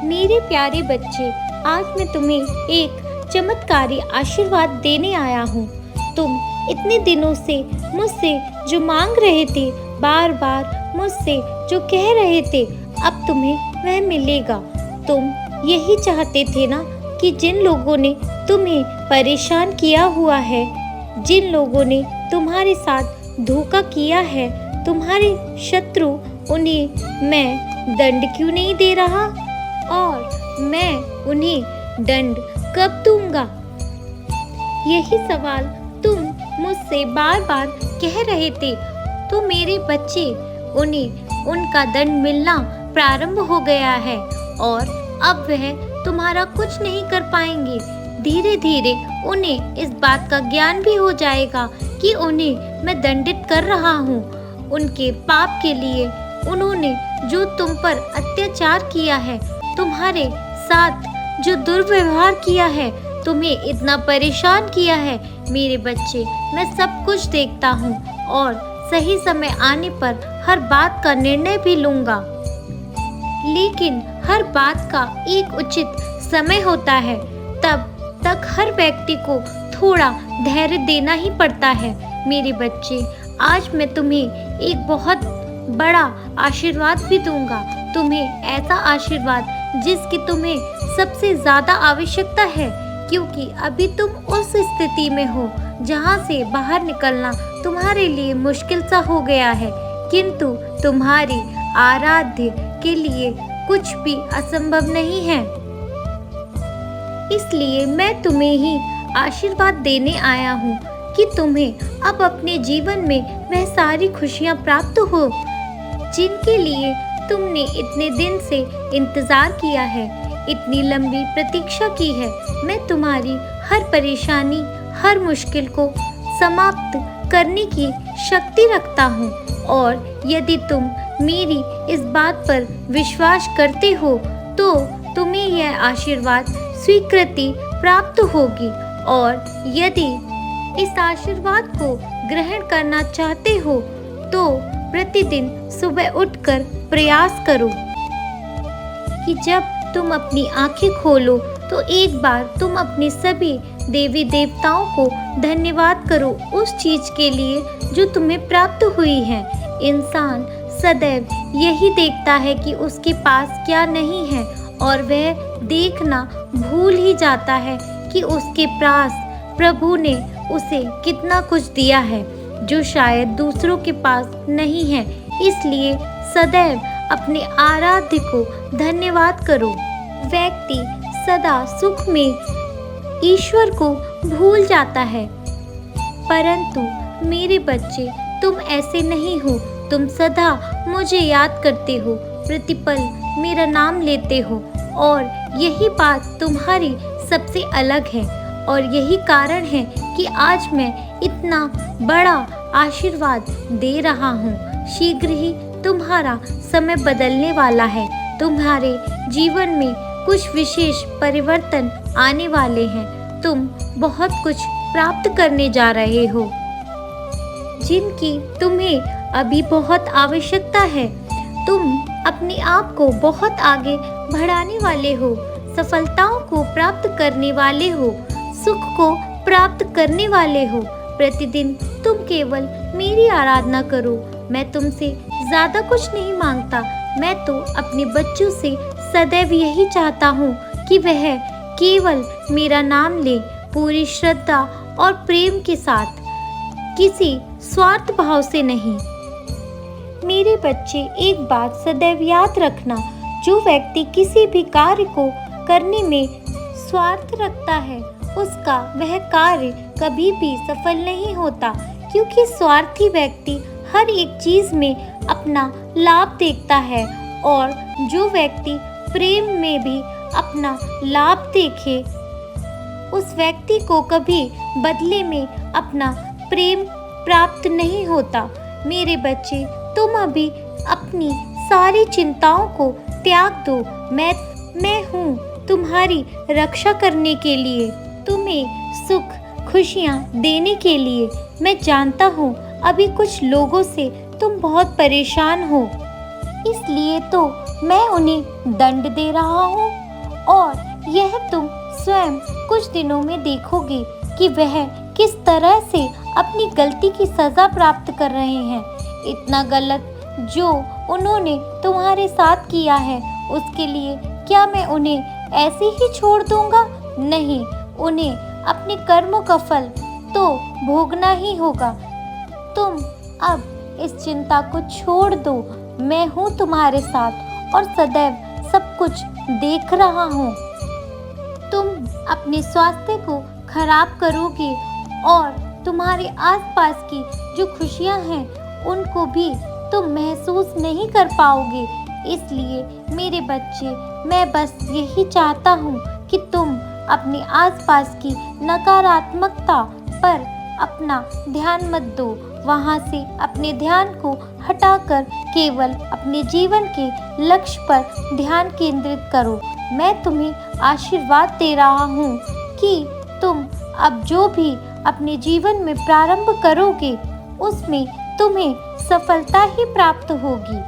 मेरे प्यारे बच्चे, आज मैं तुम्हें एक चमत्कारी आशीर्वाद देने आया हूँ। तुम इतने दिनों से मुझसे जो मांग रहे थे, बार बार मुझसे जो कह रहे थे, अब तुम्हें वह मिलेगा। तुम यही चाहते थे ना कि जिन लोगों ने तुम्हें परेशान किया हुआ है, जिन लोगों ने तुम्हारे साथ धोखा किया है, तुम्हारे शत्रु, उन्हें मैं दंड क्यों नहीं दे रहा और मैं उन्हें दंड कब दूंगा? यही सवाल तुम मुझसे बार बार कह रहे थे। तो मेरे बच्चे, उन्हें उनका दंड मिलना प्रारंभ हो गया है और अब वह तुम्हारा कुछ नहीं कर पाएंगे। धीरे धीरे उन्हें इस बात का ज्ञान भी हो जाएगा कि उन्हें मैं दंडित कर रहा हूँ। उनके पाप के लिए, उन्होंने जो तुम पर अत्याचार किया है, तुम्हारे साथ जो दुर्व्यवहार किया है, तुम्हें इतना परेशान किया है, मेरे बच्चे, मैं सब कुछ देखता हूँ और सही समय आने पर हर बात का निर्णय भी लूँगा। लेकिन हर बात का एक उचित समय होता है। तब तक हर व्यक्ति को थोड़ा धैर्य देना ही पड़ता है। मेरे बच्चे, आज मैं तुम्हें एक बहुत बड़ा आशीर्वाद भी दूंगा। तुम्हें ऐसा आशीर्वाद जिसकी तुम्हें सबसे ज़्यादा आवश्यकता है, क्योंकि अभी तुम उस स्थिति में हो जहां से बाहर निकलना तुम्हारे लिए मुश्किल सा हो गया है। किंतु तुम्हारी आराध्य के लिए कुछ भी असंभव नहीं है। इसलिए मैं तुम्हें ही आशीर्वाद देने आया हूँ कि तुम्हें अब अपने जीवन में वह सारी खुशियाँ प्राप्त हो जिनके लिए तुमने इतने दिन से इंतजार किया है, इतनी लंबी प्रतीक्षा की है। मैं तुम्हारी हर परेशानी, हर मुश्किल को समाप्त करने की शक्ति रखता हूँ और यदि तुम मेरी इस बात पर विश्वास करते हो तो तुम्हें यह आशीर्वाद स्वीकृति प्राप्त होगी। और यदि इस आशीर्वाद को ग्रहण करना चाहते हो तो प्रतिदिन सुबह उठकर प्रयास करो कि जब तुम अपनी आंखें खोलो तो एक बार तुम अपने सभी देवी देवताओं को धन्यवाद करो उस चीज के लिए जो तुम्हें प्राप्त हुई है। इंसान सदैव यही देखता है कि उसके पास क्या नहीं है और वह देखना भूल ही जाता है कि उसके पास प्रभु ने उसे कितना कुछ दिया है जो शायद दूसरों के पास नहीं है। इसलिए सदैव अपने आराध्य को धन्यवाद करो। व्यक्ति सदा सुख में ईश्वर को भूल जाता है, परंतु मेरे बच्चे, तुम ऐसे नहीं हो। तुम सदा मुझे याद करते हो, प्रतिपल मेरा नाम लेते हो और यही बात तुम्हारी सबसे अलग है और यही कारण है कि आज मैं इतना बड़ा आशीर्वाद दे रहा हूँ। शीघ्र ही तुम्हारा समय बदलने वाला है। तुम्हारे जीवन में कुछ विशेष परिवर्तन आने वाले हैं। तुम बहुत कुछ प्राप्त करने जा रहे हो जिनकी तुम्हें अभी बहुत आवश्यकता है। तुम अपने आप को बहुत आगे बढ़ाने वाले हो, सफलताओं को प्राप्त करने वाले हो, सुख को प्राप्त करने वाले हो। प्रतिदिन तुम केवल मेरी आराधना करो। मैं तुमसे ज्यादा कुछ नहीं मांगता। मैं तो अपने बच्चों से सदैव यही चाहता हूँ कि वह केवल मेरा नाम ले, पूरी श्रद्धा और प्रेम के साथ, किसी स्वार्थ भाव से नहीं। मेरे बच्चे, एक बात सदैव याद रखना, जो व्यक्ति किसी भी कार्य को करने में स्वार्थ रखता है, उसका वह कार्य कभी भी सफल नहीं होता, क्योंकि स्वार्थी व्यक्ति हर एक चीज में अपना लाभ देखता है और जो व्यक्ति प्रेम में भी अपना लाभ देखे, उस व्यक्ति को कभी बदले में अपना प्रेम प्राप्त नहीं होता। मेरे बच्चे, तुम अभी अपनी सारी चिंताओं को त्याग दो। मैं हूँ तुम्हारी रक्षा करने के लिए, तुम्हें सुख खुशियाँ देने के लिए। मैं जानता हूँ अभी कुछ लोगों से तुम बहुत परेशान हो, इसलिए तो मैं उन्हें दंड दे रहा हूँ। और यह तुम स्वयं कुछ दिनों में देखोगे कि वह किस तरह से अपनी गलती की सजा प्राप्त कर रहे हैं। इतना गलत जो उन्होंने तुम्हारे साथ किया है, उसके लिए क्या मैं उन्हें ऐसे ही छोड़ दूंगा? नहीं, उन्हें अपने कर्मों का फल तो भोगना ही होगा। तुम अब इस चिंता को छोड़ दो। मैं हूँ तुम्हारे साथ और सदैव सब कुछ देख रहा हूँ। तुम अपने स्वास्थ्य को खराब करोगे और तुम्हारे आसपास की जो खुशियाँ हैं उनको भी तुम महसूस नहीं कर पाओगे। इसलिए मेरे बच्चे, मैं बस यही चाहता हूँ कि तुम अपने आसपास की नकारात्मकता पर अपना ध्यान मत दो। वहाँ से अपने ध्यान को हटाकर केवल अपने जीवन के लक्ष्य पर ध्यान केंद्रित करो। मैं तुम्हें आशीर्वाद दे रहा हूँ कि तुम अब जो भी अपने जीवन में प्रारंभ करोगे उसमें तुम्हें सफलता ही प्राप्त होगी।